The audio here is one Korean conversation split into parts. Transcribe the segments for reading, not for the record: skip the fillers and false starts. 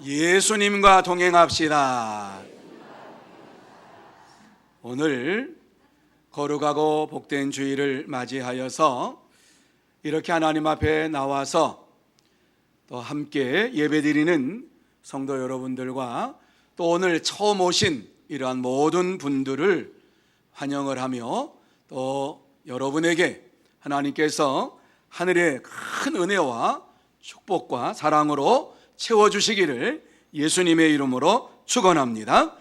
예수님과 동행합시다. 오늘 거룩하고 복된 주일을 맞이하여서 이렇게 하나님 앞에 나와서 또 함께 예배드리는 성도 여러분들과 또 오늘 처음 오신 이러한 모든 분들을 환영을 하며 또 여러분에게 하나님께서 하늘의 큰 은혜와 축복과 사랑으로 채워주시기를 예수님의 이름으로 축원합니다.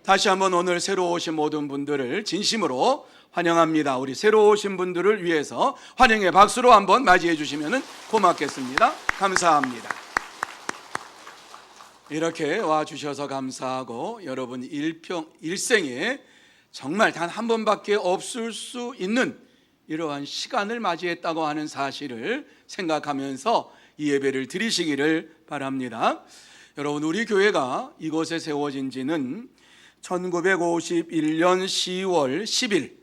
다시 한번 오늘 새로 오신 모든 분들을 진심으로 환영합니다. 우리 새로 오신 분들을 위해서 환영의 박수로 한번 맞이해 주시면 고맙겠습니다. 감사합니다. 이렇게 와주셔서 감사하고 여러분 일생에 정말 단 한 번밖에 없을 수 있는 이러한 시간을 맞이했다고 하는 사실을 생각하면서 이 예배를 드리시기를 바랍니다. 여러분, 우리 교회가 이곳에 세워진 지는 1951년 10월 10일,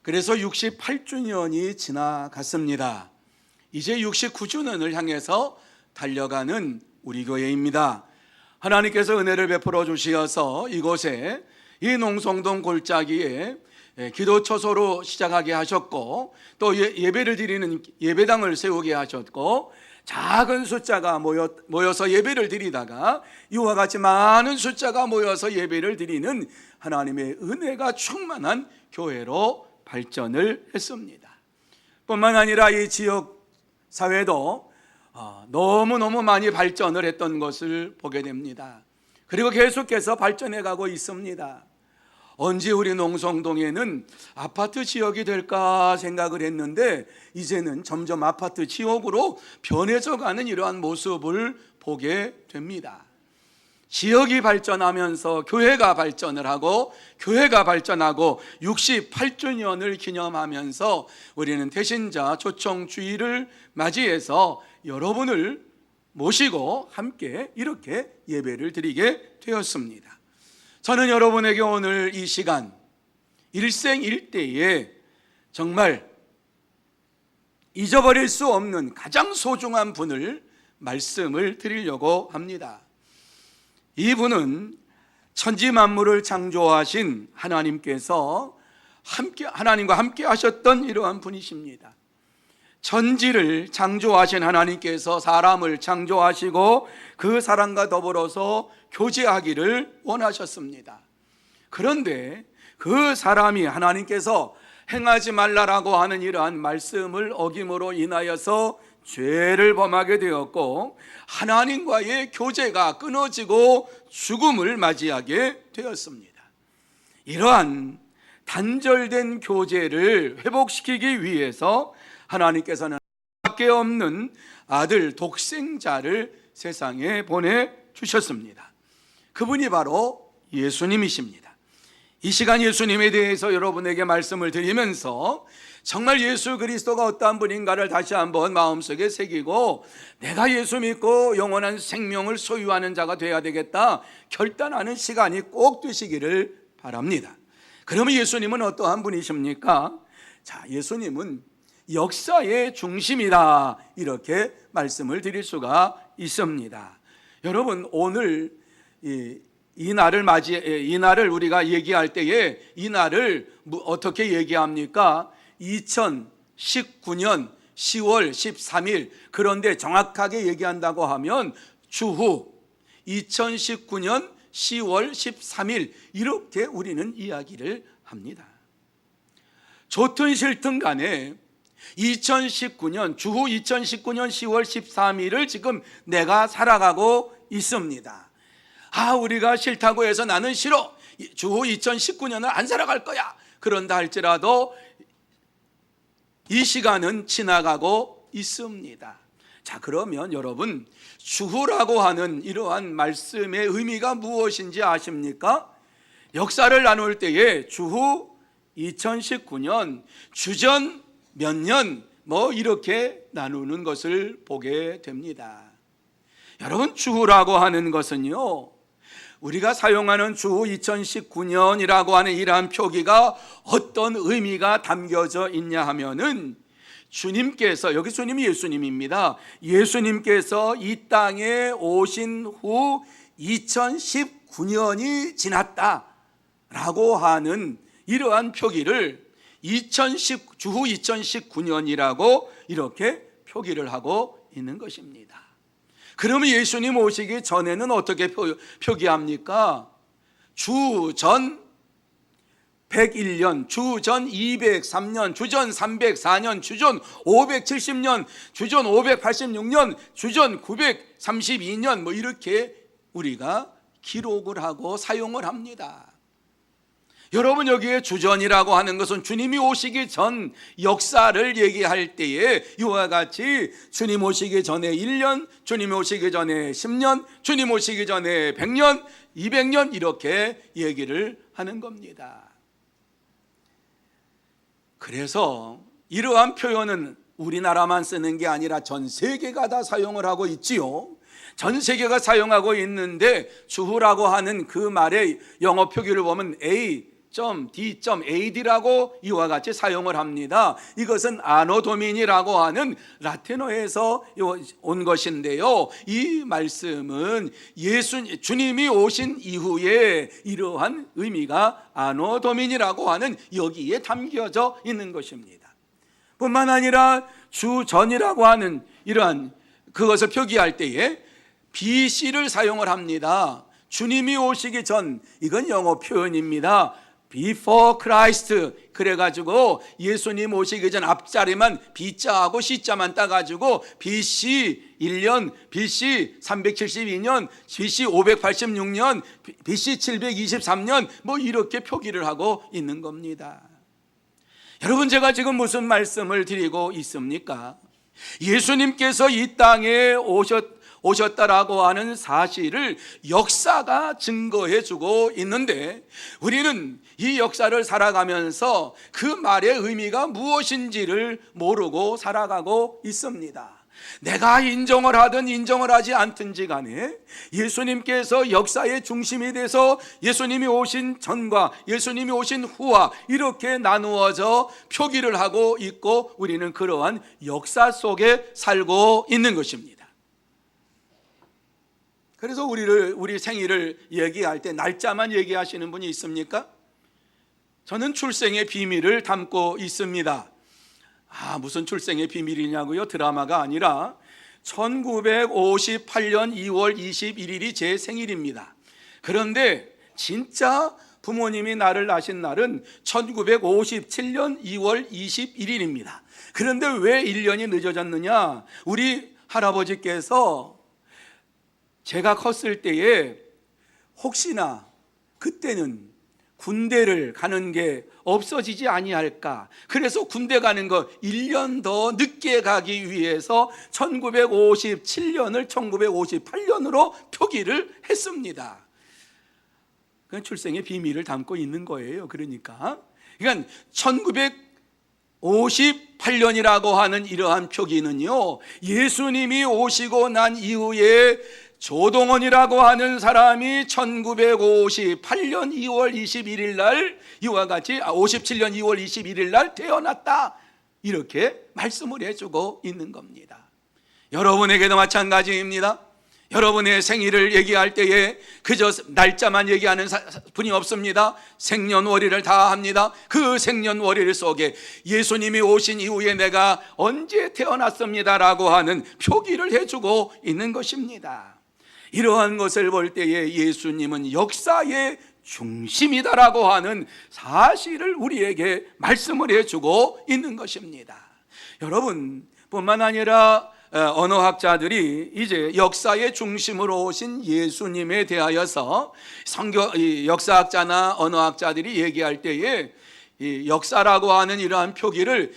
그래서 68주년이 지나갔습니다. 이제 69주년을 향해서 달려가는 우리 교회입니다. 하나님께서 은혜를 베풀어 주시어서 이곳에 이 농성동 골짜기에 기도 처소로 시작하게 하셨고, 또 예배를 드리는 예배당을 세우게 하셨고, 작은 숫자가 모여서 예배를 드리다가 이와 같이 많은 숫자가 모여서 예배를 드리는 하나님의 은혜가 충만한 교회로 발전을 했습니다. 뿐만 아니라 이 지역 사회도 너무너무 많이 발전을 했던 것을 보게 됩니다. 그리고 계속해서 발전해 가고 있습니다. 언제 우리 농성동에는 아파트 지역이 될까 생각을 했는데 이제는 점점 아파트 지역으로 변해져 가는 이러한 모습을 보게 됩니다. 지역이 발전하면서 교회가 발전을 하고, 교회가 발전하고 68주년을 기념하면서 우리는 태신자 초청주일을 맞이해서 여러분을 모시고 함께 이렇게 예배를 드리게 되었습니다. 저는 여러분에게 오늘 이 시간 일생일대에 정말 잊어버릴 수 없는 가장 소중한 분을 말씀을 드리려고 합니다. 이분은 천지 만물을 창조하신 하나님께서 하나님과 함께 하셨던 이러한 분이십니다. 천지를 창조하신 하나님께서 사람을 창조하시고 그 사람과 더불어서 교제하기를 원하셨습니다. 그런데 그 사람이 하나님께서 행하지 말라라고 하는 이러한 말씀을 어김으로 인하여서 죄를 범하게 되었고, 하나님과의 교제가 끊어지고 죽음을 맞이하게 되었습니다. 이러한 단절된 교제를 회복시키기 위해서 하나님께서는 밖에 없는 아들 독생자를 세상에 보내주셨습니다. 그분이 바로 예수님이십니다. 이 시간 예수님에 대해서 여러분에게 말씀을 드리면서 정말 예수 그리스도가 어떠한 분인가를 다시 한번 마음속에 새기고, 내가 예수 믿고 영원한 생명을 소유하는 자가 되어야 되겠다 결단하는 시간이 꼭 되시기를 바랍니다. 그러면 예수님은 어떠한 분이십니까? 자, 예수님은 역사의 중심이다, 이렇게 말씀을 드릴 수가 있습니다. 여러분, 오늘 이 날을 우리가 얘기할 때에 이 날을 어떻게 얘기합니까? 2019년 10월 13일. 그런데 정확하게 얘기한다고 하면 주후 2019년 10월 13일, 이렇게 우리는 이야기를 합니다. 좋든 싫든 간에 2019년 주후 2019년 10월 13일을 지금 내가 살아가고 있습니다. 우리가 싫다고 해서 나는 싫어, 주후 2019년을 안 살아갈 거야, 그런다 할지라도 이 시간은 지나가고 있습니다. 자, 그러면 여러분, 주후라고 하는 이러한 말씀의 의미가 무엇인지 아십니까? 역사를 나눌 때에 주후 2019년, 주전 몇 년, 이렇게 나누는 것을 보게 됩니다. 여러분, 주후라고 하는 것은요, 우리가 사용하는 주후 2019년이라고 하는 이러한 표기가 어떤 의미가 담겨져 있냐 하면은, 주님께서, 여기 주님이 예수님입니다. 예수님께서 이 땅에 오신 후 2019년이 지났다라고 하는 이러한 표기를 주후 2019년이라고 이렇게 표기를 하고 있는 것입니다. 그러면 예수님 오시기 전에는 어떻게 표기합니까? 주전 101년, 주전 203년, 주전 304년, 주전 570년, 주전 586년, 주전 932년 뭐 이렇게 우리가 기록을 하고 사용을 합니다. 여러분, 여기에 주전이라고 하는 것은 주님이 오시기 전 역사를 얘기할 때에 이와 같이 주님 오시기 전에 1년, 주님 오시기 전에 10년, 주님 오시기 전에 100년, 200년 이렇게 얘기를 하는 겁니다. 그래서 이러한 표현은 우리나라만 쓰는 게 아니라 전 세계가 다 사용을 하고 있지요. 전 세계가 사용하고 있는데 주후라고 하는 그 말의 영어 표기를 보면 A.D.AD라고 이와 같이 사용을 합니다. 이것은 아노 도미니라고 하는 라틴어에서 온 것인데요, 이 말씀은 주님이 오신 이후에 이러한 의미가 아노 도미니라고 하는 여기에 담겨져 있는 것입니다. 뿐만 아니라 주전이라고 하는 이러한 그것을 표기할 때에 BC를 사용을 합니다. 주님이 오시기 전, 이건 영어 표현입니다. Before Christ. 그래가지고 예수님 오시기 전 앞자리만 B자하고 C자만 따가지고 BC 1년, BC 372년, BC 586년, BC 723년 뭐 이렇게 표기를 하고 있는 겁니다. 여러분, 제가 지금 무슨 말씀을 드리고 있습니까? 예수님께서 이 땅에 오셨다라고 하는 사실을 역사가 증거해 주고 있는데, 우리는 이 역사를 살아가면서 그 말의 의미가 무엇인지를 모르고 살아가고 있습니다. 내가 인정을 하든 인정을 하지 않든지 간에 예수님께서 역사의 중심이 돼서 예수님이 오신 전과 예수님이 오신 후와 이렇게 나누어져 표기를 하고 있고, 우리는 그러한 역사 속에 살고 있는 것입니다. 그래서 우리 생일을 얘기할 때 날짜만 얘기하시는 분이 있습니까? 저는 출생의 비밀을 담고 있습니다. 무슨 출생의 비밀이냐고요? 드라마가 아니라 1958년 2월 21일이 제 생일입니다. 그런데 진짜 부모님이 나를 낳으신 날은 1957년 2월 21일입니다. 그런데 왜 1년이 늦어졌느냐? 우리 할아버지께서 제가 컸을 때에 혹시나 그때는 군대를 가는 게 없어지지 아니할까, 그래서 군대 가는 거 1년 더 늦게 가기 위해서 1957년을 1958년으로 표기를 했습니다. 그건 출생의 비밀을 담고 있는 거예요. 그러니까 1958년이라고 하는 이러한 표기는요, 예수님이 오시고 난 이후에 조동원이라고 하는 사람이 1958년 2월 21일 날 이와 같이 57년 2월 21일 날 태어났다, 이렇게 말씀을 해주고 있는 겁니다. 여러분에게도 마찬가지입니다. 여러분의 생일을 얘기할 때에 그저 날짜만 얘기하는 분이 없습니다. 생년월일을 다 합니다. 그 생년월일 속에 예수님이 오신 이후에 내가 언제 태어났습니다라고 하는 표기를 해주고 있는 것입니다. 이러한 것을 볼 때에 예수님은 역사의 중심이다라고 하는 사실을 우리에게 말씀을 해주고 있는 것입니다. 여러분, 뿐만 아니라 언어학자들이 이제 역사의 중심으로 오신 예수님에 대하여서 역사학자나 언어학자들이 얘기할 때에 이 역사라고 하는 이러한 표기를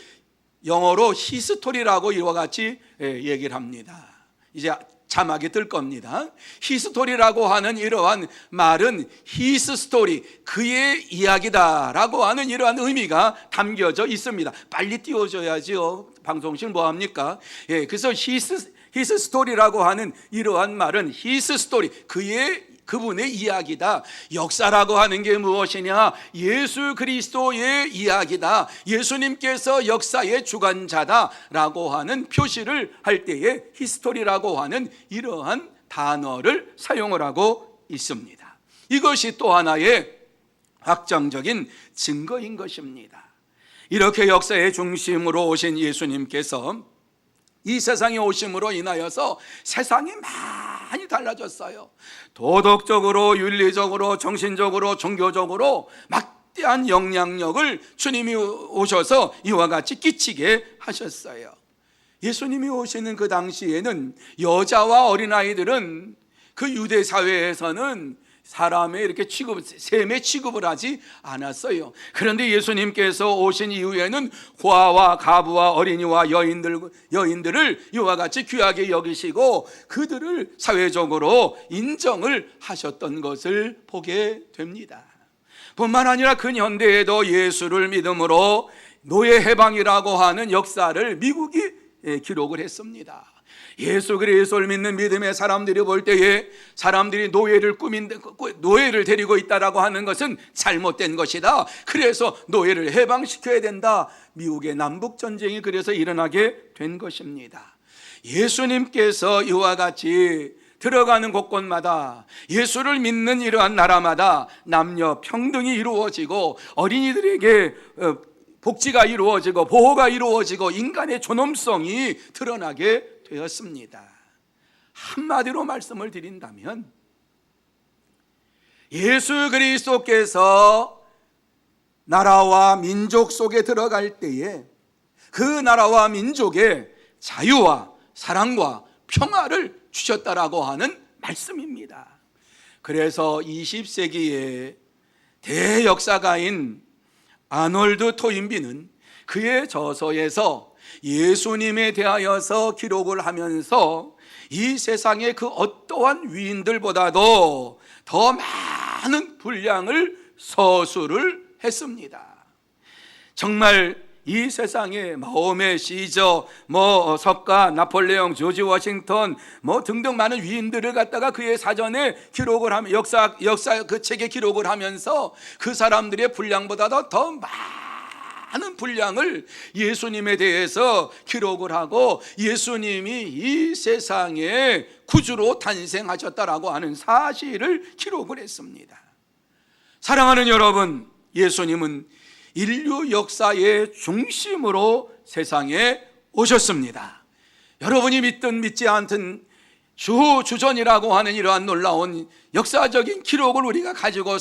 영어로 히스토리라고 이와 같이 얘기를 합니다. 이제 자막이 뜰 겁니다. 히스토리라고 하는 이러한 말은 히스 스토리, 그의 이야기다라고 하는 이러한 의미가 담겨져 있습니다. 빨리 띄워줘야지요. 방송실 뭐합니까? 그래서 히스 스토리라고 하는 이러한 말은 히스 스토리, 그의 그분의 이야기다. 역사라고 하는 게 무엇이냐? 예수 그리스도의 이야기다. 예수님께서 역사의 주관자다라고 하는 표시를 할 때에 히스토리라고 하는 이러한 단어를 사용을 하고 있습니다. 이것이 또 하나의 확정적인 증거인 것입니다. 이렇게 역사의 중심으로 오신 예수님께서 이 세상에 오심으로 인하여서 세상이 많이 달라졌어요. 도덕적으로, 윤리적으로, 정신적으로, 종교적으로 막대한 영향력을 주님이 오셔서 이와 같이 끼치게 하셨어요. 예수님이 오시는 그 당시에는 여자와 어린아이들은 그 유대 사회에서는 사람의 이렇게 셈의 취급을 하지 않았어요. 그런데 예수님께서 오신 이후에는 고아와 가부와 어린이와 여인들을 이와 같이 귀하게 여기시고 그들을 사회적으로 인정을 하셨던 것을 보게 됩니다. 뿐만 아니라 근현대에도 예수를 믿음으로 노예 해방이라고 하는 역사를 미국이 기록을 했습니다. 예수 그리스도를 믿는 믿음의 사람들이 볼 때에 사람들이 노예를 데리고 있다라고 하는 것은 잘못된 것이다. 그래서 노예를 해방시켜야 된다. 미국의 남북 전쟁이 그래서 일어나게 된 것입니다. 예수님께서 이와 같이 들어가는 곳곳마다 예수를 믿는 이러한 나라마다 남녀 평등이 이루어지고 어린이들에게 복지가 이루어지고 보호가 이루어지고 인간의 존엄성이 드러나게 되었습니다. 한마디로 말씀을 드린다면 예수 그리스도께서 나라와 민족 속에 들어갈 때에 그 나라와 민족에 자유와 사랑과 평화를 주셨다라고 하는 말씀입니다. 그래서 20세기의 대역사가인 아놀드 토인비는 그의 저서에서 예수님에 대하여서 기록을 하면서 이 세상의 그 어떠한 위인들보다도 더 많은 분량을 서술을 했습니다. 정말 이 세상에 마호메, 시저, 석가, 나폴레옹, 조지 워싱턴 등등 많은 위인들을 갖다가 그의 사전에 기록을 하면 역사 그 책에 기록을 하면서 그 사람들의 분량보다도 더 많은 분량을 예수님에 대해서 기록을 하고 예수님이 이 세상에 구주로 탄생하셨다라고 하는 사실을 기록을 했습니다. 사랑하는 여러분, 예수님은 인류 역사의 중심으로 세상에 오셨습니다. 여러분이 믿든 믿지 않든 주전이라고 하는 이러한 놀라운 역사적인 기록을 우리가 가지고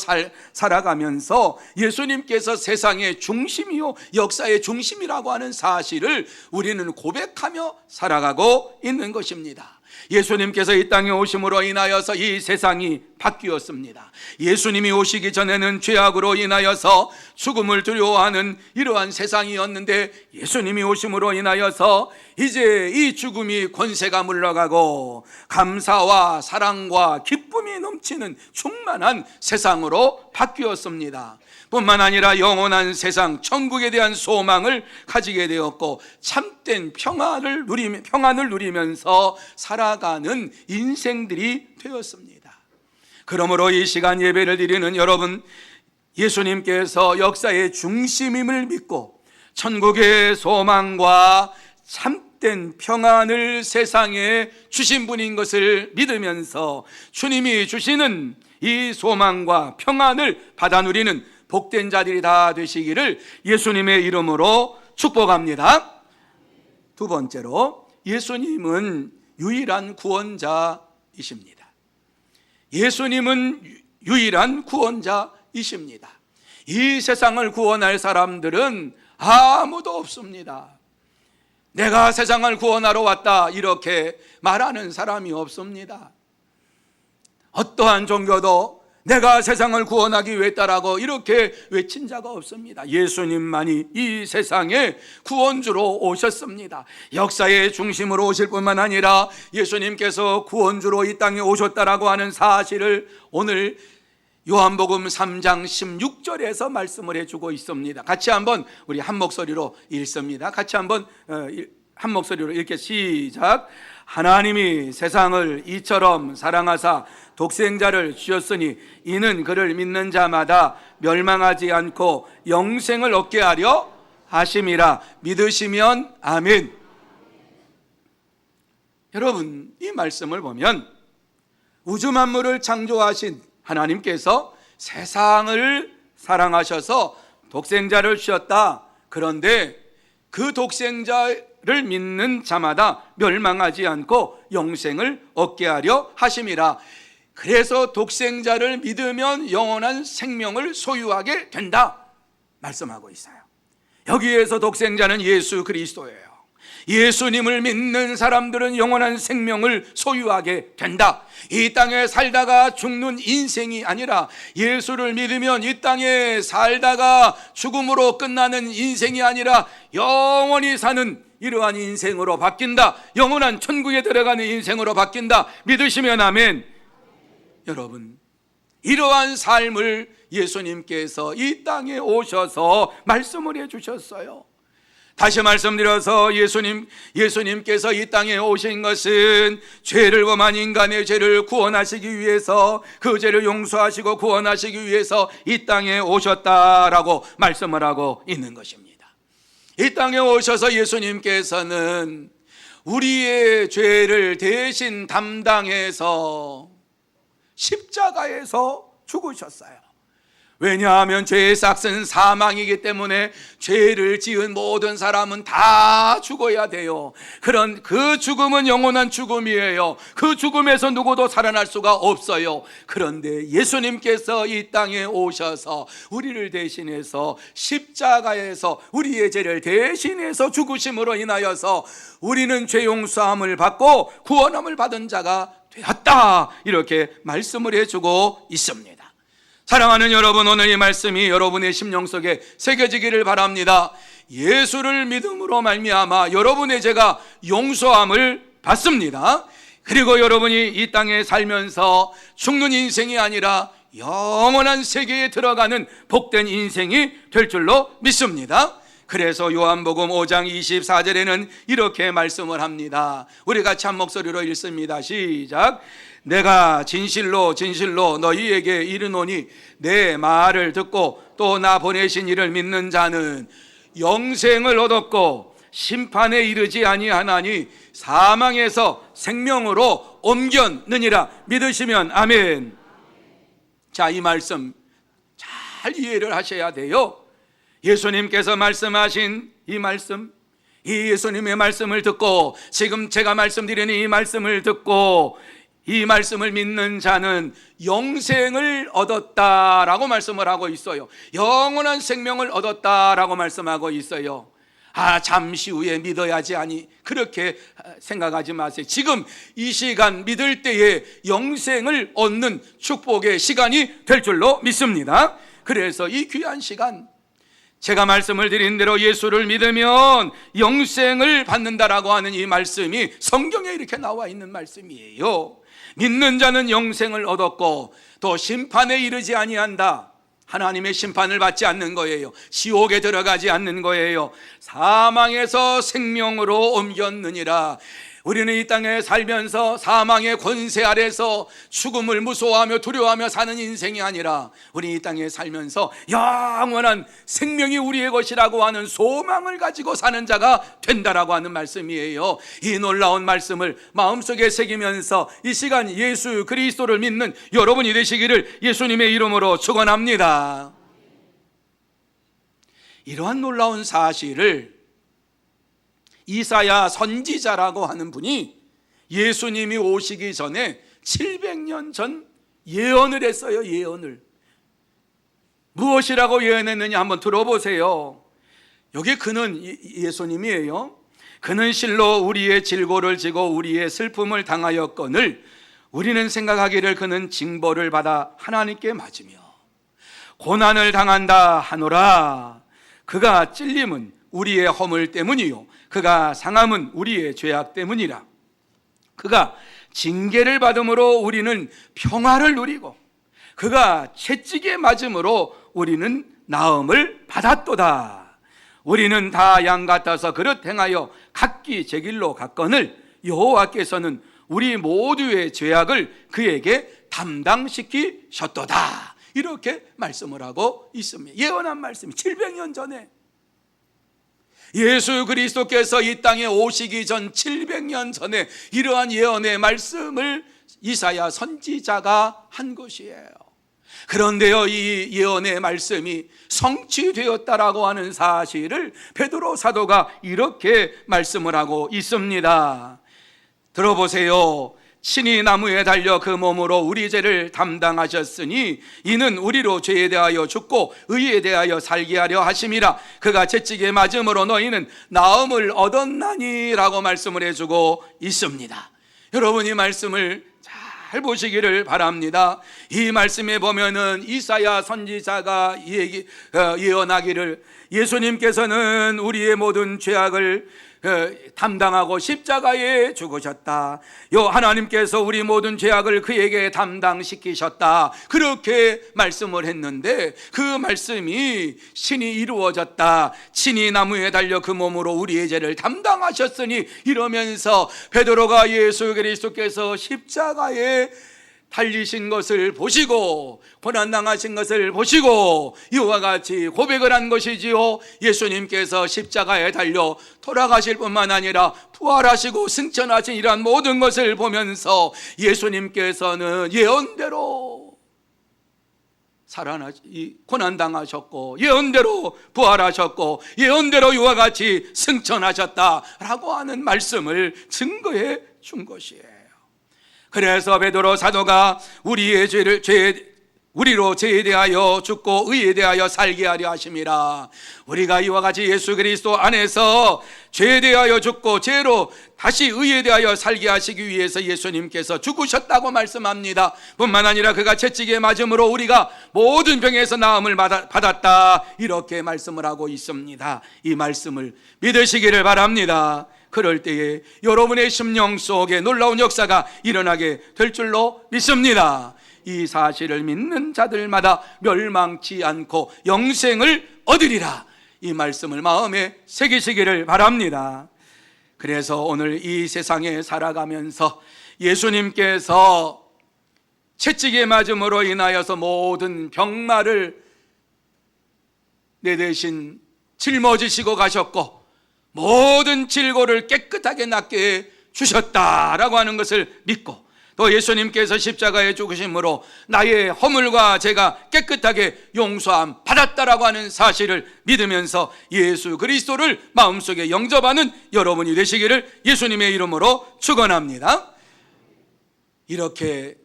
살아가면서 예수님께서 세상의 중심이요 역사의 중심이라고 하는 사실을 우리는 고백하며 살아가고 있는 것입니다. 예수님께서 이 땅에 오심으로 인하여서 이 세상이 바뀌었습니다. 예수님이 오시기 전에는 죄악으로 인하여서 죽음을 두려워하는 이러한 세상이었는데 예수님이 오심으로 인하여서 이제 이 죽음이 권세가 물러가고 감사와 사랑과 기쁨이 넘치는 충만한 세상으로 바뀌었습니다. 뿐만 아니라 영원한 세상 천국에 대한 소망을 가지게 되었고 참된 평안을 누리면서 살아가는 인생들이 되었습니다. 그러므로 이 시간 예배를 드리는 여러분, 예수님께서 역사의 중심임을 믿고 천국의 소망과 참된 평안을 세상에 주신 분인 것을 믿으면서 주님이 주시는 이 소망과 평안을 받아 누리는 복된 자들이 다 되시기를 예수님의 이름으로 축복합니다. 두 번째로, 예수님은 유일한 구원자이십니다. 예수님은 유일한 구원자이십니다. 이 세상을 구원할 사람들은 아무도 없습니다. 내가 세상을 구원하러 왔다 이렇게 말하는 사람이 없습니다. 어떠한 종교도 내가 세상을 구원하기 위해 했다라고 이렇게 외친 자가 없습니다. 예수님만이 이 세상에 구원주로 오셨습니다. 역사의 중심으로 오실 뿐만 아니라 예수님께서 구원주로 이 땅에 오셨다라고 하는 사실을 오늘 요한복음 3장 16절에서 말씀을 해주고 있습니다. 같이 한번 우리 한 목소리로 읽습니다. 같이 한번 한 목소리로 이렇게 시작. 하나님이 세상을 이처럼 사랑하사 독생자를 주셨으니 이는 그를 믿는 자마다 멸망하지 않고 영생을 얻게 하려 하심이라. 믿으시면 아멘. 여러분, 이 말씀을 보면 우주 만물을 창조하신 하나님께서 세상을 사랑하셔서 독생자를 주셨다. 그런데 그 독생자를 믿는 자마다 멸망하지 않고 영생을 얻게 하려 하심이라. 그래서 독생자를 믿으면 영원한 생명을 소유하게 된다 말씀하고 있어요. 여기에서 독생자는 예수 그리스도예요. 예수님을 믿는 사람들은 영원한 생명을 소유하게 된다. 이 땅에 살다가 죽는 인생이 아니라 예수를 믿으면 이 땅에 살다가 죽음으로 끝나는 인생이 아니라 영원히 사는 이러한 인생으로 바뀐다. 영원한 천국에 들어가는 인생으로 바뀐다. 믿으시면 아멘. 여러분, 이러한 삶을 예수님께서 이 땅에 오셔서 말씀을 해주셨어요. 다시 말씀드려서 예수님께서 이 땅에 오신 것은 죄를 범한 인간의 죄를 구원하시기 위해서, 그 죄를 용서하시고 구원하시기 위해서 이 땅에 오셨다라고 말씀을 하고 있는 것입니다. 이 땅에 오셔서 예수님께서는 우리의 죄를 대신 담당해서 십자가에서 죽으셨어요. 왜냐하면 죄의 삭은 사망이기 때문에 죄를 지은 모든 사람은 다 죽어야 돼요. 그런 그 죽음은 영원한 죽음이에요. 그 죽음에서 누구도 살아날 수가 없어요. 그런데 예수님께서 이 땅에 오셔서 우리를 대신해서 십자가에서 우리의 죄를 대신해서 죽으심으로 인하여서 우리는 죄 용서함을 받고 구원함을 받은 자가 되었다, 이렇게 말씀을 해주고 있습니다. 사랑하는 여러분, 오늘 이 말씀이 여러분의 심령 속에 새겨지기를 바랍니다. 예수를 믿음으로 말미암아 여러분의 죄가 용서함을 받습니다. 그리고 여러분이 이 땅에 살면서 죽는 인생이 아니라 영원한 세계에 들어가는 복된 인생이 될 줄로 믿습니다. 그래서 요한복음 5장 24절에는 이렇게 말씀을 합니다. 우리 같이 한 목소리로 읽습니다. 시작. 내가 진실로 진실로 너희에게 이르노니 내 말을 듣고 또 나 보내신 이를 믿는 자는 영생을 얻었고 심판에 이르지 아니하나니 사망에서 생명으로 옮겼느니라. 믿으시면 아멘. 자, 이 말씀 잘 이해를 하셔야 돼요. 예수님께서 말씀하신 이 말씀, 이 예수님의 말씀을 듣고 지금 제가 말씀드리는 이 말씀을 듣고 이 말씀을 믿는 자는 영생을 얻었다라고 말씀을 하고 있어요. 영원한 생명을 얻었다라고 말씀하고 있어요. 잠시 후에 믿어야지 아니, 그렇게 생각하지 마세요. 지금 이 시간 믿을 때에 영생을 얻는 축복의 시간이 될 줄로 믿습니다. 그래서 이 귀한 시간, 제가 말씀을 드린 대로 예수를 믿으면 영생을 받는다라고 하는 이 말씀이 성경에 이렇게 나와 있는 말씀이에요. 믿는 자는 영생을 얻었고 또 심판에 이르지 아니한다. 하나님의 심판을 받지 않는 거예요. 지옥에 들어가지 않는 거예요. 사망에서 생명으로 옮겼느니라. 우리는 이 땅에 살면서 사망의 권세 아래서 죽음을 무서워하며 두려워하며 사는 인생이 아니라 우리 이 땅에 살면서 영원한 생명이 우리의 것이라고 하는 소망을 가지고 사는 자가 된다라고 하는 말씀이에요. 이 놀라운 말씀을 마음속에 새기면서 이 시간 예수 그리스도를 믿는 여러분이 되시기를 예수님의 이름으로 축원합니다. 이러한 놀라운 사실을 이사야 선지자라고 하는 분이 예수님이 오시기 전에 700년 전 예언을 했어요. 예언을. 무엇이라고 예언했느냐 한번 들어보세요. 여기 그는 예수님이에요. 그는 실로 우리의 질고를 지고 우리의 슬픔을 당하였거늘 우리는 생각하기를 그는 징벌을 받아 하나님께 맞으며 고난을 당한다 하노라. 그가 찔림은 우리의 허물 때문이요 그가 상함은 우리의 죄악 때문이라. 그가 징계를 받음으로 우리는 평화를 누리고 그가 채찍에 맞음으로 우리는 나음을 받았도다. 우리는 다 양 같아서 그릇 행하여 각기 제 길로 갔거늘 여호와께서는 우리 모두의 죄악을 그에게 담당시키셨도다. 이렇게 말씀을 하고 있습니다. 예언한 말씀이 700년 전에 예수 그리스도께서 이 땅에 오시기 전 700년 전에 이러한 예언의 말씀을 이사야 선지자가 한 것이에요. 그런데요, 이 예언의 말씀이 성취되었다라고 하는 사실을 베드로 사도가 이렇게 말씀을 하고 있습니다. 들어보세요. 친히 나무에 달려 그 몸으로 우리 죄를 담당하셨으니 이는 우리로 죄에 대하여 죽고 의에 대하여 살게 하려 하심이라. 그가 채찍에 맞음으로 너희는 나음을 얻었나니 라고 말씀을 해주고 있습니다. 여러분, 이 말씀을 잘 보시기를 바랍니다. 이 말씀에 보면은 이사야 선지자가 예언하기를 예수님께서는 우리의 모든 죄악을 담당하고 십자가에 죽으셨다. 하나님께서 우리 모든 죄악을 그에게 담당시키셨다. 그렇게 말씀을 했는데 그 말씀이 신이 이루어졌다. 친히 나무에 달려 그 몸으로 우리의 죄를 담당하셨으니 이러면서 베드로가 예수 그리스도께서 십자가에 달리신 것을 보시고 고난당하신 것을 보시고 이와 같이 고백을 한 것이지요. 예수님께서 십자가에 달려 돌아가실 뿐만 아니라 부활하시고 승천하신 이러한 모든 것을 보면서 예수님께서는 예언대로 고난당하셨고 예언대로 부활하셨고 예언대로 이와 같이 승천하셨다라고 하는 말씀을 증거해 준 것이에요. 그래서 베드로 사도가 우리로 죄에 대하여 죽고 의에 대하여 살게 하려 하심이라. 우리가 이와 같이 예수 그리스도 안에서 죄에 대하여 죽고 죄로 다시 의에 대하여 살게 하시기 위해서 예수님께서 죽으셨다고 말씀합니다. 뿐만 아니라 그가 채찍에 맞음으로 우리가 모든 병에서 나음을 받았다. 이렇게 말씀을 하고 있습니다. 이 말씀을 믿으시기를 바랍니다. 그럴 때에 여러분의 심령 속에 놀라운 역사가 일어나게 될 줄로 믿습니다. 이 사실을 믿는 자들마다 멸망치 않고 영생을 얻으리라. 이 말씀을 마음에 새기시기를 바랍니다. 그래서 오늘 이 세상에 살아가면서 예수님께서 채찍에 맞음으로 인하여서 모든 병마를 내 대신 짊어지시고 가셨고 모든 질고를 깨끗하게 낫게 주셨다라고 하는 것을 믿고 또 예수님께서 십자가에 죽으심으로 나의 허물과 죄가 깨끗하게 용서함 받았다라고 하는 사실을 믿으면서 예수 그리스도를 마음속에 영접하는 여러분이 되시기를 예수님의 이름으로 축원합니다. 이렇게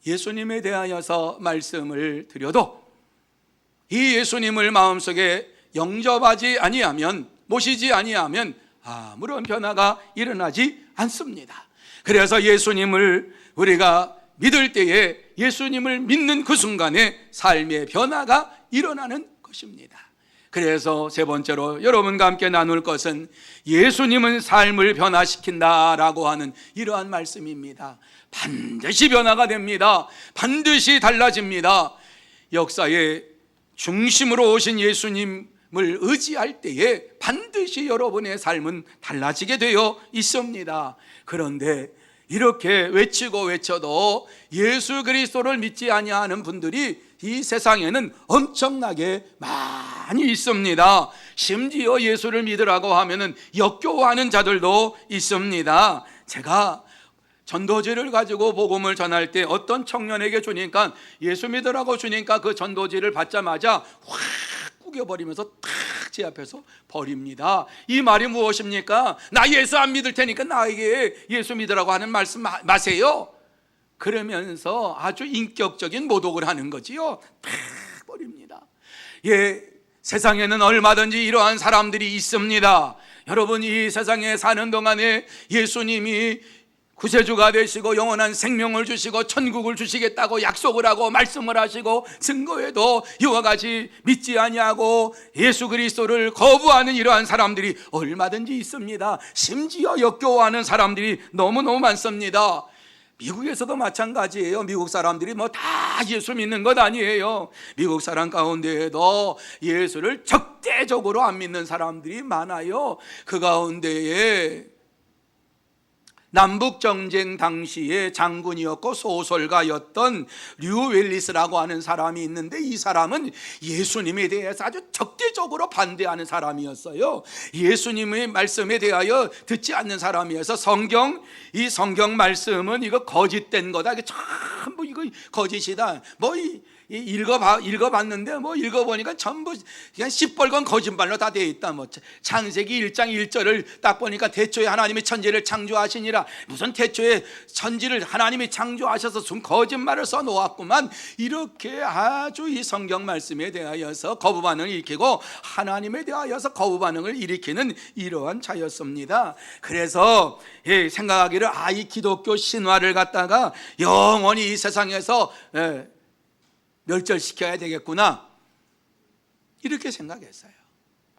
예수님에 대하여서 말씀을 드려도 이 예수님을 마음속에 영접하지 아니하면, 모시지 아니하면 아무런 변화가 일어나지 않습니다. 그래서 예수님을 우리가 믿을 때에 예수님을 믿는 그 순간에 삶의 변화가 일어나는 것입니다. 그래서 세 번째로 여러분과 함께 나눌 것은 예수님은 삶을 변화시킨다라고 하는 이러한 말씀입니다. 반드시 변화가 됩니다. 반드시 달라집니다. 역사의 중심으로 오신 예수님을 의지할 때에 반드시 여러분의 삶은 달라지게 되어 있습니다. 그런데 이렇게 외치고 외쳐도 예수 그리스도를 믿지 아니하는 분들이 이 세상에는 엄청나게 많이 있습니다. 심지어 예수를 믿으라고 하면은 역겨워하는 자들도 있습니다. 제가 전도지를 가지고 복음을 전할 때 어떤 청년에게 주니까 예수 믿으라고 주니까 그 전도지를 받자마자 확 구겨버리면서 탁 제 앞에서 버립니다. 이 말이 무엇입니까? 나 예수 안 믿을 테니까 나에게 예수 믿으라고 하는 말씀 마세요. 그러면서 아주 인격적인 모독을 하는 거지요. 탁 버립니다. 예, 세상에는 얼마든지 이러한 사람들이 있습니다. 여러분, 이 세상에 사는 동안에 예수님이 구세주가 되시고 영원한 생명을 주시고 천국을 주시겠다고 약속을 하고 말씀을 하시고 증거에도 이와 같이 믿지 아니하고 예수 그리스도를 거부하는 이러한 사람들이 얼마든지 있습니다. 심지어 역겨워하는 사람들이 너무너무 많습니다. 미국에서도 마찬가지예요. 미국 사람들이 뭐 다 예수 믿는 것 아니에요. 미국 사람 가운데에도 예수를 적대적으로 안 믿는 사람들이 많아요. 그 가운데에 남북정쟁 당시에 장군이었고 소설가였던 류웰리스라고 하는 사람이 있는데, 이 사람은 예수님에 대해서 아주 적대적으로 반대하는 사람이었어요. 예수님의 말씀에 대하여 듣지 않는 사람이어서 이 성경 말씀은 이거 거짓된 거다, 이거 전부 이거 거짓이다, 읽어봤는데 읽어보니까 전부 그냥 시뻘건 거짓말로 다 되어 있다. 창세기 1장 1절을 딱 보니까 태초에 하나님이 천지를 창조하시니라, 무슨 태초에 천지를 하나님이 창조하셔서 무슨 거짓말을 써놓았구만. 이렇게 아주 이 성경 말씀에 대하여서 거부 반응을 일으키고 하나님에 대하여서 거부 반응을 일으키는 이러한 자였습니다. 그래서 생각하기를 이 기독교 신화를 갖다가 영원히 이 세상에서 멸절시켜야 되겠구나, 이렇게 생각했어요.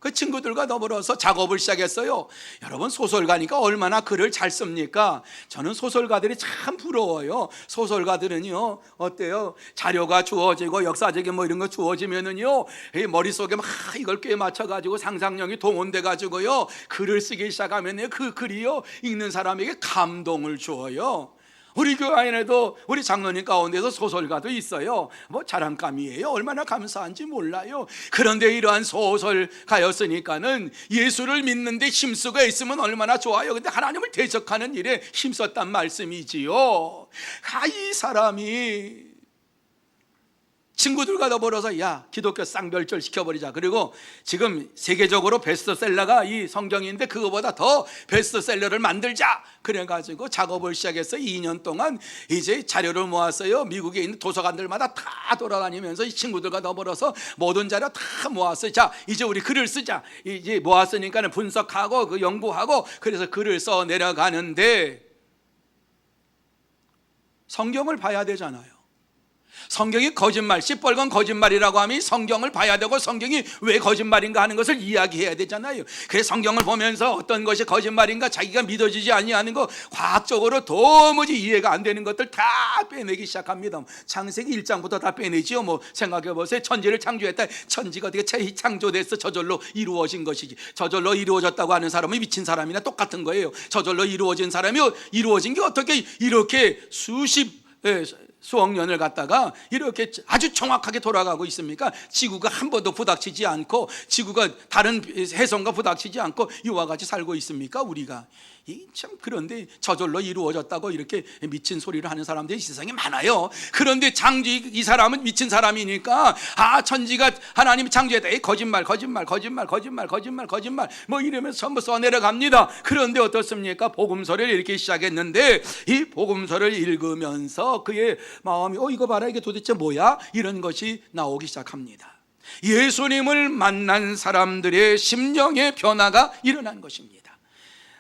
그 친구들과 더불어서 작업을 시작했어요. 여러분, 소설가니까 얼마나 글을 잘 씁니까? 저는 소설가들이 참 부러워요. 소설가들은요, 어때요? 자료가 주어지고 역사적인 이런 거 주어지면은요, 머릿속에 막 이걸 꽤 맞춰가지고 상상력이 동원돼가지고요, 글을 쓰기 시작하면 그 글이요, 읽는 사람에게 감동을 주어요. 우리 교회 안에도 우리 장로님 가운데서 소설가도 있어요. 자랑감이에요. 얼마나 감사한지 몰라요. 그런데 이러한 소설가였으니까는 예수를 믿는데 힘쓰고 있으면 얼마나 좋아요. 근데 하나님을 대적하는 일에 힘썼단 말씀이지요. 이 사람이 친구들과 더불어서 기독교 쌍별절 시켜버리자. 그리고 지금 세계적으로 베스트셀러가 이 성경인데 그거보다 더 베스트셀러를 만들자. 그래가지고 작업을 시작했어요. 2년 동안 이제 자료를 모았어요. 미국에 있는 도서관들마다 다 돌아다니면서 이 친구들과 더불어서 모든 자료 다 모았어요. 자, 이제 우리 글을 쓰자. 이제 모았으니까 분석하고 연구하고, 그래서 글을 써 내려가는데 성경을 봐야 되잖아요. 성경이 거짓말, 시뻘건 거짓말이라고 하면 성경을 봐야 되고, 성경이 왜 거짓말인가 하는 것을 이야기해야 되잖아요. 그래서 성경을 보면서 어떤 것이 거짓말인가, 자기가 믿어지지 아니하는 거, 과학적으로 도무지 이해가 안 되는 것들 다 빼내기 시작합니다. 창세기 1장부터 다 빼내지요. 생각해 보세요. 천지를 창조했다. 천지가 어떻게 창조돼서 저절로 이루어진 것이지. 저절로 이루어졌다고 하는 사람이 미친 사람이나 똑같은 거예요. 저절로 이루어진 사람이 이루어진 게 어떻게 이렇게 수억 년을 갖다가 이렇게 아주 정확하게 돌아가고 있습니까? 지구가 한 번도 부닥치지 않고, 지구가 다른 해성과 부닥치지 않고 이와 같이 살고 있습니까? 우리가 참, 그런데 저절로 이루어졌다고 이렇게 미친 소리를 하는 사람들이 이 세상에 많아요. 그런데 이 사람은 미친 사람이니까 천지가 하나님이 창조했다, 거짓말 이러면서 전부 써내려갑니다. 그런데 어떻습니까? 복음서를 읽기 시작했는데 이 복음서를 읽으면서 그의 마음이 이거 봐라, 이게 도대체 뭐야? 이런 것이 나오기 시작합니다. 예수님을 만난 사람들의 심령의 변화가 일어난 것입니다.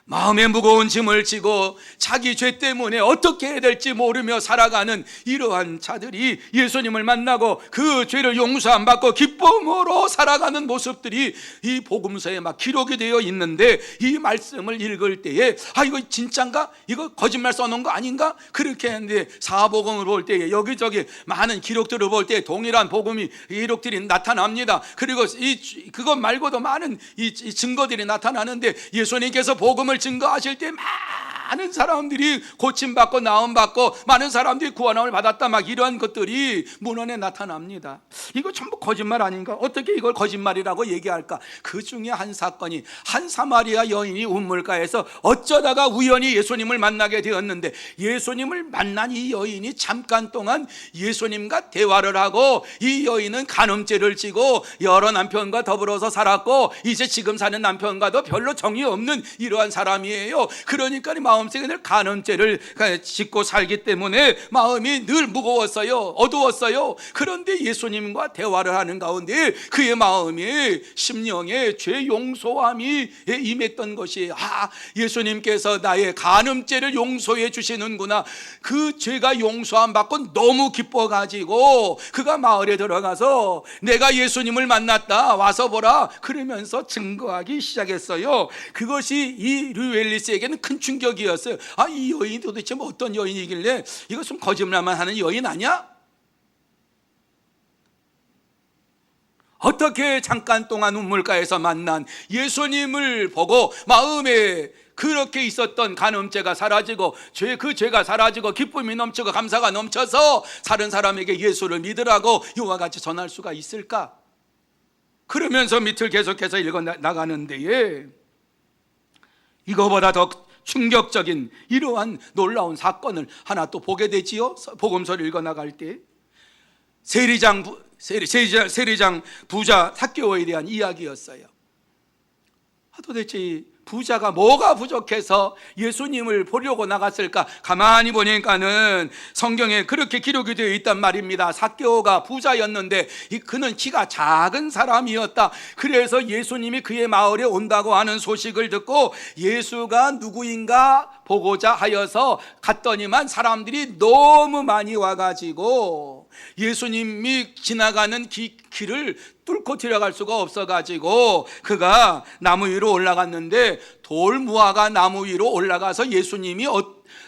마음에 무거운 짐을 지고 자기 죄 때문에 어떻게 해야 될지 모르며 살아가는 이러한 자들이 예수님을 만나고 그 죄를 용서 안 받고 기쁨으로 살아가는 모습들이 이 복음서에 막 기록이 되어 있는데, 이 말씀을 읽을 때에 이거 진짠가? 이거 거짓말 써놓은 거 아닌가? 그렇게 했는데 사복음을 볼 때에 여기저기 많은 기록들을 볼 때 동일한 복음이 기록들이 나타납니다. 그리고 그것 말고도 많은 이 증거들이 나타나는데, 예수님께서 복음을 증거하실 때 많은 사람들이 고침받고 나음받고 많은 사람들이 구원함을 받았다, 이러한 것들이 문헌에 나타납니다. 이거 전부 거짓말 아닌가? 어떻게 이걸 거짓말이라고 얘기할까? 그 중에 한 사건이, 한 사마리아 여인이 우물가에서 어쩌다가 우연히 예수님을 만나게 되었는데, 예수님을 만난 이 여인이 잠깐 동안 예수님과 대화를 하고, 이 여인은 간음죄를 지고 여러 남편과 더불어서 살았고 이제 지금 사는 남편과도 별로 정이 없는 이러한 사람이에요. 그러니까 마음속에 늘 간음죄를 짓고 살기 때문에 마음이 늘 무거웠어요. 어두웠어요. 그런데 예수님과 대화를 하는 가운데 그의 마음이, 심령에 죄 용서함이 임했던 것이, 예수님께서 나의 간음죄를 용서해 주시는구나. 그 죄가 용서함 받고 너무 기뻐가지고 그가 마을에 들어가서 내가 예수님을 만났다, 와서 보라, 그러면서 증거하기 시작했어요. 그것이 이 류웰리스에게는 큰 충격이었어요. 이 여인이 도대체 어떤 여인이길래, 이거 좀 거짓말만 하는 여인 아니야? 어떻게 잠깐 동안 우물가에서 만난 예수님을 보고 마음에 그렇게 있었던 간음죄가 사라지고 그 죄가 사라지고 기쁨이 넘치고 감사가 넘쳐서 다른 사람에게 예수를 믿으라고 이와 같이 전할 수가 있을까? 그러면서 밑을 계속해서 읽어 나가는 데에 이거보다 더 충격적인 이러한 놀라운 사건을 하나 또 보게 되지요. 복음서를 읽어 나갈 때 세리장 부자 삭개오에 대한 이야기였어요. 도대체 이 부자가 뭐가 부족해서 예수님을 보려고 나갔을까? 가만히 보니까는 성경에 그렇게 기록이 되어 있단 말입니다. 삭개오가 부자였는데 그는 키가 작은 사람이었다. 그래서 예수님이 그의 마을에 온다고 하는 소식을 듣고 예수가 누구인가 보고자 하여서 갔더니만 사람들이 너무 많이 와가지고 예수님이 지나가는 길을 뚫고 들어갈 수가 없어가지고 그가 나무 위로 올라갔는데 돌무화가 나무 위로 올라가서 예수님이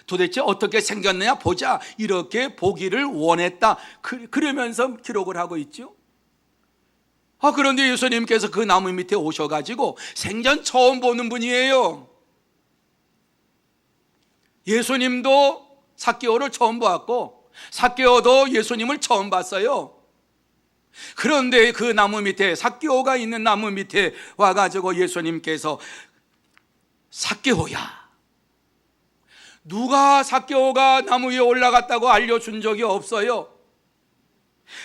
도대체 어떻게 생겼느냐 보자 이렇게 보기를 원했다. 그러면서 기록을 하고 있죠. 그런데 예수님께서 그 나무 밑에 오셔가지고 생전 처음 보는 분이에요. 예수님도 삭개오를 처음 보았고 삭개오도 예수님을 처음 봤어요. 그런데 그 나무 밑에 삭개오가 있는 나무 밑에 와가지고 예수님께서 삭개오야, 누가 삭개오가 나무 위에 올라갔다고 알려준 적이 없어요.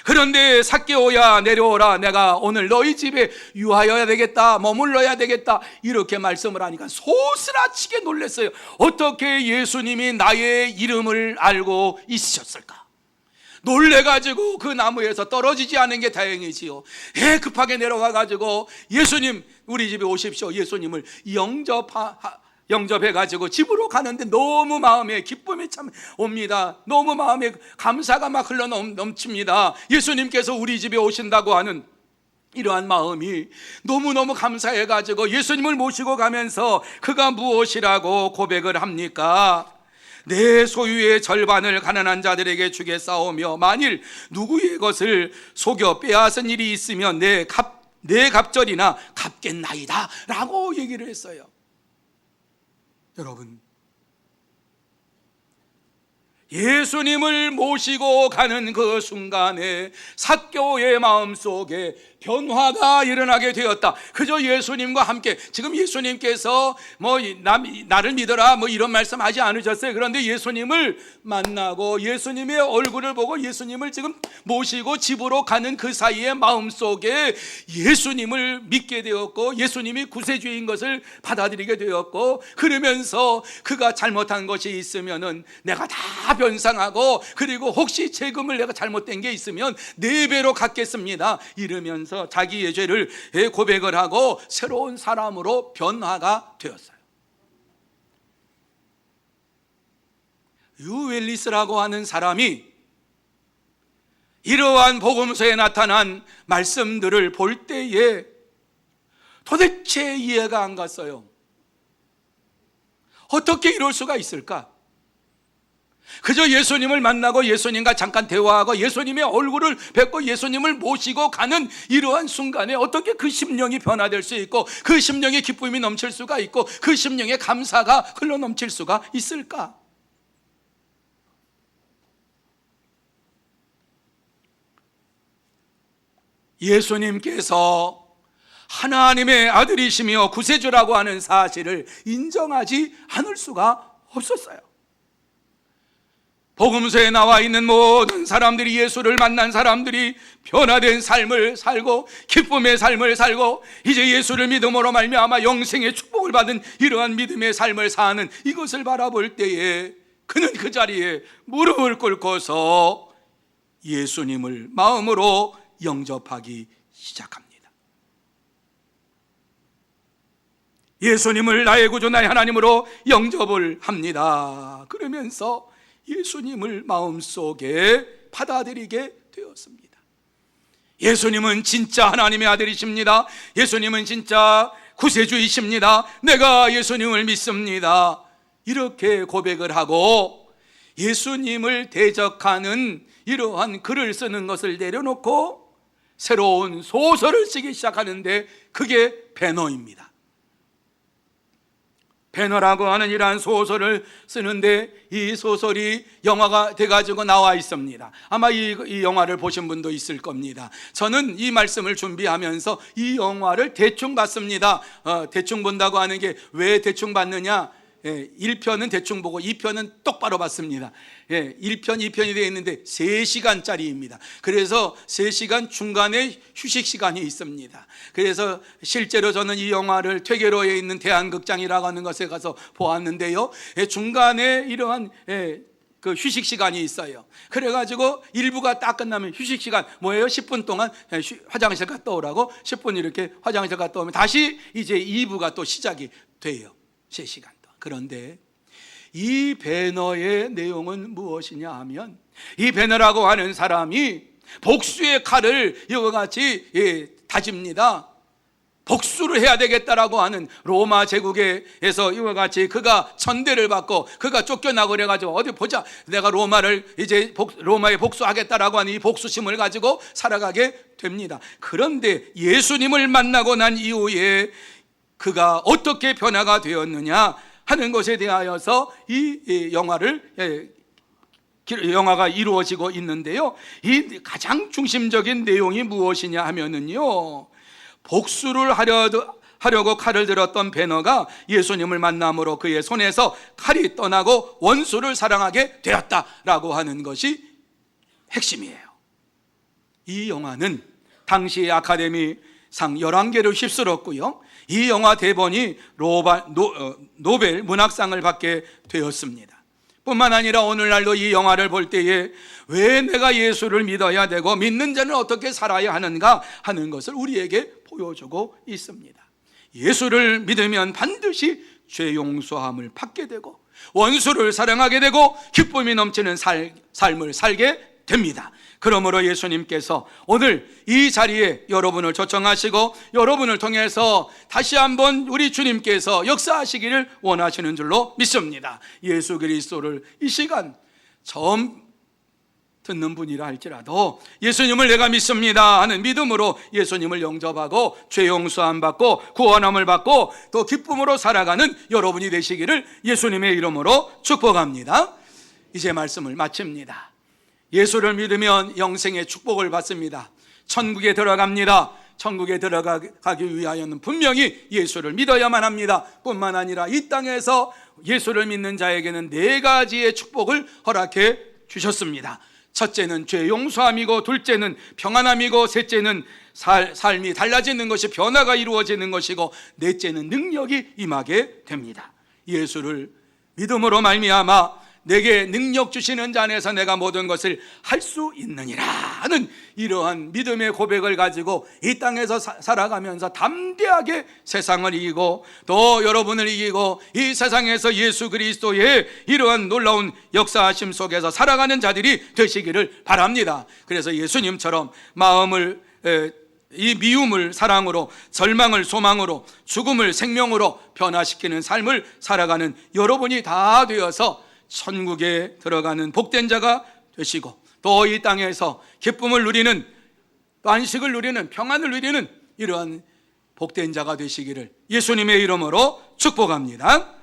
그런데 삭개오야 내려오라, 내가 오늘 너희 집에 유하여야 되겠다, 머물러야 되겠다 이렇게 말씀을 하니까 소스라치게 놀랐어요. 어떻게 예수님이 나의 이름을 알고 있으셨을까? 놀래가지고 그 나무에서 떨어지지 않은 게 다행이지요. 급하게 내려와가지고 예수님 우리 집에 오십시오, 예수님을 영접해가지고 집으로 가는데 너무 마음에 기쁨이 참 옵니다. 너무 마음에 감사가 막 흘러 넘칩니다. 예수님께서 우리 집에 오신다고 하는 이러한 마음이 너무너무 감사해가지고 예수님을 모시고 가면서 그가 무엇이라고 고백을 합니까? 내 소유의 절반을 가난한 자들에게 주겠사오며 만일 누구의 것을 속여 빼앗은 일이 있으면 내 갑절이나 갚겠나이다 라고 얘기를 했어요. 여러분, 예수님을 모시고 가는 그 순간에 삭개오의 마음속에 변화가 일어나게 되었다. 그저 예수님과 함께, 지금 예수님께서 나를 믿어라 이런 말씀하지 않으셨어요. 그런데 예수님을 만나고 예수님의 얼굴을 보고 예수님을 지금 모시고 집으로 가는 그 사이에 마음속에 예수님을 믿게 되었고 예수님이 구세주인 것을 받아들이게 되었고, 그러면서 그가 잘못한 것이 있으면은 내가 다 변상하고, 그리고 혹시 세금을 내가 잘못된 게 있으면 4배로 갚겠습니다 이러면서 자기의 죄를 고백을 하고 새로운 사람으로 변화가 되었어요. 유웰리스라고 하는 사람이 이러한 복음서에 나타난 말씀들을 볼 때에 도대체 이해가 안 갔어요. 어떻게 이럴 수가 있을까? 그저 예수님을 만나고 예수님과 잠깐 대화하고 예수님의 얼굴을 뵙고 예수님을 모시고 가는 이러한 순간에 어떻게 그 심령이 변화될 수 있고 그 심령에 기쁨이 넘칠 수가 있고 그 심령에 감사가 흘러 넘칠 수가 있을까? 예수님께서 하나님의 아들이시며 구세주라고 하는 사실을 인정하지 않을 수가 없었어요. 복음서에 나와 있는 모든 사람들이, 예수를 만난 사람들이 변화된 삶을 살고 기쁨의 삶을 살고 이제 예수를 믿음으로 말미암아 영생의 축복을 받은 이러한 믿음의 삶을 사는 이것을 바라볼 때에 그는 그 자리에 무릎을 꿇고서 예수님을 마음으로 영접하기 시작합니다. 예수님을 나의 구주 나의 하나님으로 영접을 합니다. 그러면서 예수님을 마음속에 받아들이게 되었습니다. 예수님은 진짜 하나님의 아들이십니다. 예수님은 진짜 구세주이십니다. 내가 예수님을 믿습니다. 이렇게 고백을 하고 예수님을 대적하는 이러한 글을 쓰는 것을 내려놓고 새로운 소설을 쓰기 시작하는데 그게 배너입니다. 배너라고 하는 이러한 소설을 쓰는데 이 소설이 영화가 돼가지고 나와 있습니다. 아마 이 영화를 보신 분도 있을 겁니다. 저는 이 말씀을 준비하면서 이 영화를 대충 봤습니다. 대충 본다고 하는 게 왜 대충 봤느냐? 1편은 대충 보고 2편은 똑바로 봤습니다. 1편, 2편이 되어 있는데 3시간짜리입니다. 그래서 3시간 중간에 휴식 시간이 있습니다. 그래서 실제로 저는 이 영화를 퇴계로에 있는 대한극장이라고 하는 것에 가서 보았는데요, 중간에 이러한 그 휴식 시간이 있어요. 그래가지고 1부가 딱 끝나면 휴식 시간 뭐예요? 10분 동안 화장실 갔다 오라고 10분 이렇게 화장실 갔다 오면 다시 이제 2부가 또 시작이 돼요. 3시간. 그런데 이 배너의 내용은 무엇이냐 하면, 이 배너라고 하는 사람이 복수의 칼을 이와 같이 다집니다. 복수를 해야 되겠다라고 하는 로마 제국에서 이와 같이 그가 천대를 받고 그가 쫓겨나고 그래가지고 어디 보자, 내가 로마를 이제 로마에 복수하겠다라고 하는 이 복수심을 가지고 살아가게 됩니다. 그런데 예수님을 만나고 난 이후에 그가 어떻게 변화가 되었느냐 하는 것에 대하여서 이 영화가 이루어지고 있는데요, 이 가장 중심적인 내용이 무엇이냐 하면은요, 복수를 하려고 칼을 들었던 배너가 예수님을 만남으로 그의 손에서 칼이 떠나고 원수를 사랑하게 되었다라고 하는 것이 핵심이에요. 이 영화는 당시 아카데미상 11개를 휩쓸었고요, 이 영화 대본이 노벨 문학상을 받게 되었습니다. 뿐만 아니라 오늘날도 이 영화를 볼 때에 왜 내가 예수를 믿어야 되고 믿는 자는 어떻게 살아야 하는가 하는 것을 우리에게 보여주고 있습니다. 예수를 믿으면 반드시 죄 용서함을 받게 되고 원수를 사랑하게 되고 기쁨이 넘치는 삶을 살게 됩니다. 그러므로 예수님께서 오늘 이 자리에 여러분을 초청하시고 여러분을 통해서 다시 한번 우리 주님께서 역사하시기를 원하시는 줄로 믿습니다. 예수 그리스도를 이 시간 처음 듣는 분이라 할지라도 예수님을 내가 믿습니다 하는 믿음으로 예수님을 영접하고 죄 용서함 받고 구원함을 받고 또 기쁨으로 살아가는 여러분이 되시기를 예수님의 이름으로 축복합니다. 이제 말씀을 마칩니다. 예수를 믿으면 영생의 축복을 받습니다. 천국에 들어갑니다. 천국에 들어가기 위하여는 분명히 예수를 믿어야만 합니다. 뿐만 아니라 이 땅에서 예수를 믿는 자에게는 4가지의 축복을 허락해 주셨습니다. 첫째는 죄 용서함이고, 둘째는 평안함이고, 셋째는 삶이 달라지는 것이 변화가 이루어지는 것이고, 넷째는 능력이 임하게 됩니다. 예수를 믿음으로 말미암아 내게 능력 주시는 자 안에서 내가 모든 것을 할 수 있느니라 하는 이러한 믿음의 고백을 가지고 이 땅에서 살아가면서 담대하게 세상을 이기고 또 여러분을 이기고 이 세상에서 예수 그리스도의 이러한 놀라운 역사하심 속에서 살아가는 자들이 되시기를 바랍니다. 그래서 예수님처럼 마음을 이 미움을 사랑으로, 절망을 소망으로, 죽음을 생명으로 변화시키는 삶을 살아가는 여러분이 다 되어서 천국에 들어가는 복된 자가 되시고 또 이 땅에서 기쁨을 누리는, 안식을 누리는, 평안을 누리는 이러한 복된 자가 되시기를 예수님의 이름으로 축복합니다.